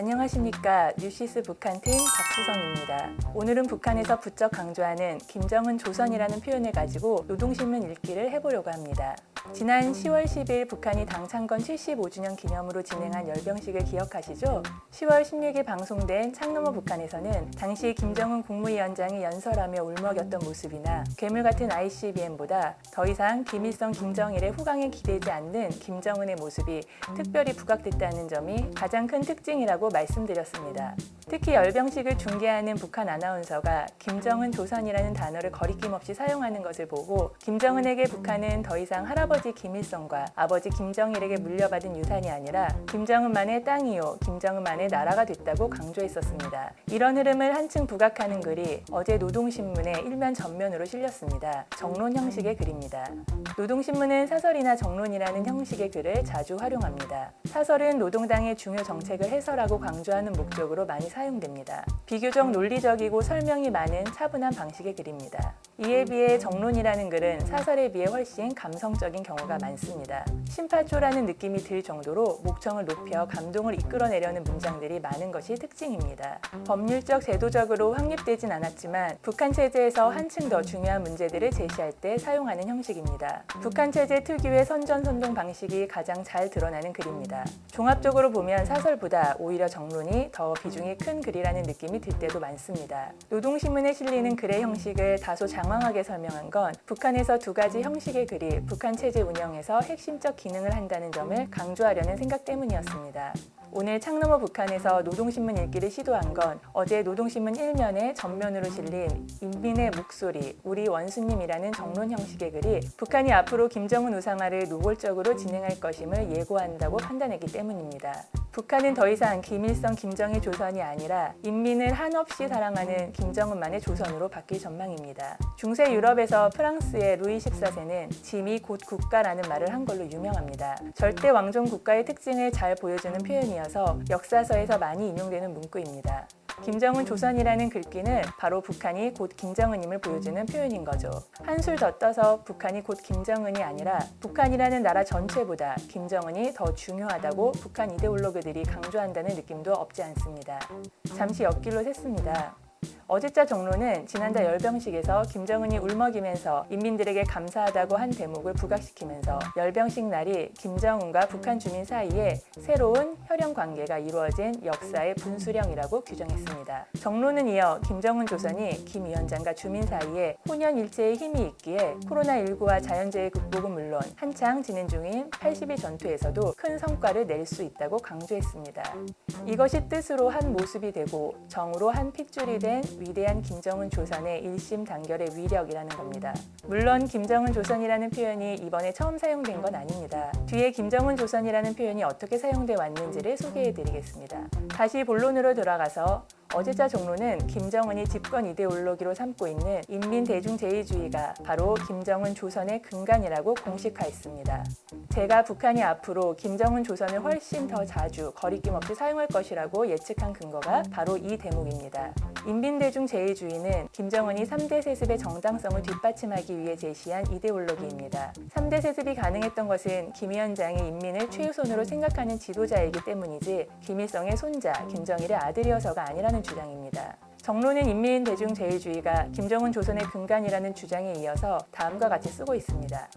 안녕하십니까. 뉴시스 북한팀 박수성입니다. 오늘은 북한에서 부쩍 강조하는 김정은 조선이라는 표현을 가지고 노동신문 읽기를 해보려고 합니다. 지난 10월 10일 북한이 당 창건 75주년 기념으로 진행한 열병식을 기억하시죠? 10월 16일 방송된 창너머 북한에서는 당시 김정은 국무위원장이 연설하며 울먹였던 모습이나 괴물 같은 ICBM보다 더 이상 김일성, 김정일의 후광에 기대지 않는 김정은의 모습이 특별히 부각됐다는 점이 가장 큰 특징이라고 말씀드렸습니다. 특히 열병식을 중계하는 북한 아나운서가 김정은 조선이라는 단어를 거리낌 없이 사용하는 것을 보고 김정은에게 북한은 더 이상 할아버지 김일성과 아버지 김정일에게 물려받은 유산이 아니라 김정은만의 땅이요, 김정은만의 나라가 됐다고 강조했었습니다. 이런 흐름을 한층 부각하는 글이 어제 노동신문의 일면 전면으로 실렸습니다. 정론 형식의 글입니다. 노동신문은 사설이나 정론이라는 형식의 글을 자주 활용합니다. 사설은 노동당의 중요 정책을 해설하고 강조하는 목적으로 많이 사용됩니다. 비교적 논리적이고 설명이 많은 차분한 방식의 글입니다. 이에 비해 정론이라는 글은 사설에 비해 훨씬 감성적인 경우가 많습니다. 심파초라는 느낌이 들 정도로 목청을 높여 감동을 이끌어내려는 문장들이 많은 것이 특징입니다. 법률적 제도적으로 확립되진 않았지만 북한 체제에서 한층 더 중요한 문제들을 제시할 때 사용하는 형식입니다. 북한 체제 특유의 선전선동 방식이 가장 잘 드러나는 글입니다. 종합적으로 보면 사설보다 오히려 정론이 더 비중이 큰 글이라는 느낌이 들 때도 많습니다. 노동신문에 실리는 글의 형식을 다소 장황하게 설명한 건 북한에서 두 가지 형식의 글이 북한 체제 운영에서 핵심적 기능을 한다는 점을 강조하려는 생각 때문이었습니다. 오늘 창너머 북한에서 노동신문 읽기를 시도한 건 어제 노동신문 1면에 전면으로 실린 인민의 목소리, 우리 원수님이라는 정론 형식의 글이 북한이 앞으로 김정은 우상화를 노골적으로 진행할 것임을 예고한다고 판단했기 때문입니다. 북한은 더 이상 김일성, 김정일 조선이 아니라 인민을 한없이 사랑하는 김정은만의 조선으로 바뀔 전망입니다. 중세 유럽에서 프랑스의 루이 14세는 짐이 곧 국가라는 말을 한 걸로 유명합니다. 절대 왕정 국가의 특징을 잘 보여주는 표현이어서 역사서에서 많이 인용되는 문구입니다. 김정은 조선이라는 글귀는 바로 북한이 곧 김정은임을 보여주는 표현인 거죠. 한술 더 떠서 북한이 곧 김정은이 아니라 북한이라는 나라 전체보다 김정은이 더 중요하다고 북한 이데올로그들이 강조한다는 느낌도 없지 않습니다. 잠시 옆길로 샜습니다. 어제자 정론은 지난달 열병식에서 김정은이 울먹이면서 인민들에게 감사하다고 한 대목을 부각시키면서 열병식 날이 김정은과 북한 주민 사이에 새로운 혈연 관계가 이루어진 역사의 분수령이라고 규정했습니다. 정론은 이어 김정은 조선이 김 위원장과 주민 사이에 혼연일체의 힘이 있기에 코로나19와 자연재해 극복은 물론 한창 진행 중인 80일 전투에서도 큰 성과를 낼 수 있다고 강조했습니다. 이것이 뜻으로 한 모습이 되고 정으로 한 핏줄이 된 위대한 김정은 조선의 일심단결의 위력이라는 겁니다. 물론 김정은 조선이라는 표현이 이번에 처음 사용된 건 아닙니다. 뒤에 김정은 조선이라는 표현이 어떻게 사용돼 왔는지를 소개해드리겠습니다. 다시 본론으로 돌아가서 어제자 정론은 김정은이 집권 이데올로기로 삼고 있는 인민대중제의주의가 바로 김정은 조선의 근간이라고 공식화했습니다. 제가 북한이 앞으로 김정은 조선을 훨씬 더 자주 거리낌 없이 사용할 것이라고 예측한 근거가 바로 이 대목입니다. 인민대중제의주의는 김정은이 3대 세습의 정당성을 뒷받침하기 위해 제시한 이데올로기입니다. 3대 세습이 가능했던 것은 김 위원장이 인민을 최우선으로 생각하는 지도자이기 때문이지 김일성의 손자, 김정일의 아들이어서가 아니라는 주장입니다. 정론은 인민대중제의주의가 김정은 조선의 근간이라는 주장에 이어서 다음과 같이 쓰고 있습니다.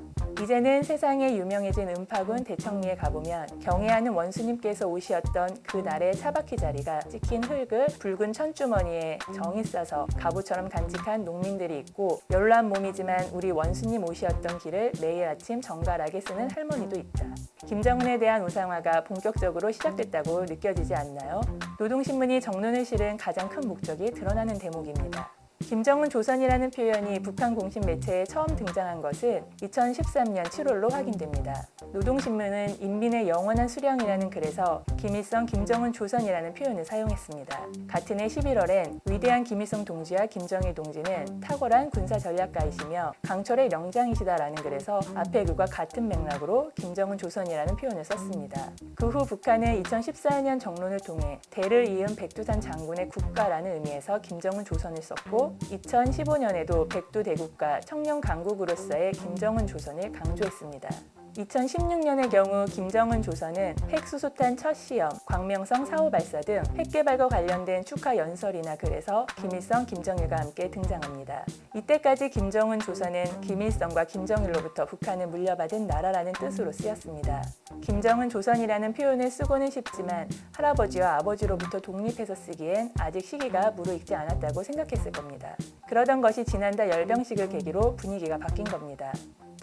이제는 세상에 유명해진 은파군 대청리에 가보면 경애하는 원수님께서 오시었던 그날의 차바퀴 자리가 찍힌 흙을 붉은 천주머니에 정이 싸서 가부처럼 간직한 농민들이 있고 연로한 몸이지만 우리 원수님 오시었던 길을 매일 아침 정갈하게 쓰는 할머니도 있다. 김정은에 대한 우상화가 본격적으로 시작됐다고 느껴지지 않나요? 노동신문이 정론을 실은 가장 큰 목적이 드러나는 대목입니다. 김정은 조선이라는 표현이 북한 공식 매체에 처음 등장한 것은 2013년 7월로 확인됩니다. 노동신문은 인민의 영원한 수령이라는 글에서 김일성, 김정은 조선이라는 표현을 사용했습니다. 같은 해 11월엔 위대한 김일성 동지와 김정일 동지는 탁월한 군사 전략가이시며 강철의 명장이시다라는 글에서 앞의 글과 같은 맥락으로 김정은 조선이라는 표현을 썼습니다. 그 후 북한은 2014년 정론을 통해 대를 이은 백두산 장군의 국가라는 의미에서 김정은 조선을 썼고 2015년에도 백두대국가 청년 강국으로서의 김정은 조선을 강조했습니다. 2016년의 경우 김정은 조선은 핵수소탄 첫 시험, 광명성 4호 발사 등 핵개발과 관련된 축하 연설이나 글에서 김일성, 김정일과 함께 등장합니다. 이때까지 김정은 조선은 김일성과 김정일로부터 북한을 물려받은 나라라는 뜻으로 쓰였습니다. 김정은 조선이라는 표현을 쓰고는 싶지만 할아버지와 아버지로부터 독립해서 쓰기엔 아직 시기가 무르익지 않았다고 생각했을 겁니다. 그러던 것이 지난달 열병식을 계기로 분위기가 바뀐 겁니다.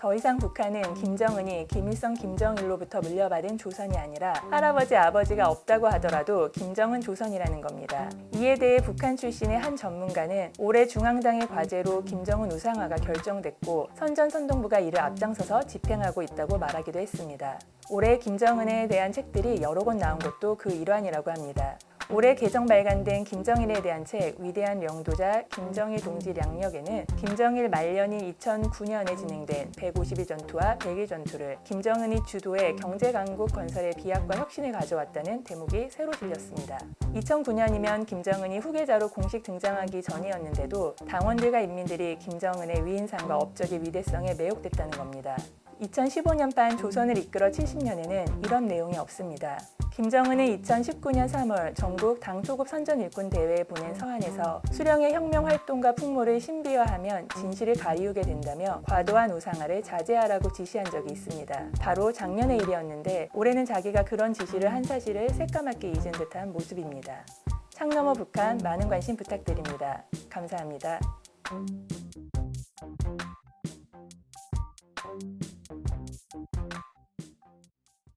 더 이상 북한은 김정은이 김일성, 김정일로부터 물려받은 조선이 아니라 할아버지, 아버지가 없다고 하더라도 김정은 조선이라는 겁니다. 이에 대해 북한 출신의 한 전문가는 올해 중앙당의 과제로 김정은 우상화가 결정됐고 선전선동부가 이를 앞장서서 집행하고 있다고 말하기도 했습니다. 올해 김정은에 대한 책들이 여러 권 나온 것도 그 일환이라고 합니다. 올해 개정 발간된 김정일에 대한 책 위대한 영도자 김정일 동지 량력에는 김정일 말년인 2009년에 진행된 150일 전투와 100일 전투를 김정은이 주도해 경제강국 건설의 비약과 혁신을 가져왔다는 대목이 새로 실렸습니다. 2009년이면 김정은이 후계자로 공식 등장하기 전이었는데도 당원들과 인민들이 김정은의 위인상과 업적의 위대성에 매혹됐다는 겁니다. 2015년판 조선을 이끌어 70년에는 이런 내용이 없습니다. 김정은은 2019년 3월 전국 당초급 선전일꾼 대회에 보낸 서한에서 수령의 혁명 활동과 풍모를 신비화하면 진실을 가리우게 된다며 과도한 우상화를 자제하라고 지시한 적이 있습니다. 바로 작년의 일이었는데 올해는 자기가 그런 지시를 한 사실을 새까맣게 잊은 듯한 모습입니다. 창너머 북한 많은 관심 부탁드립니다. 감사합니다.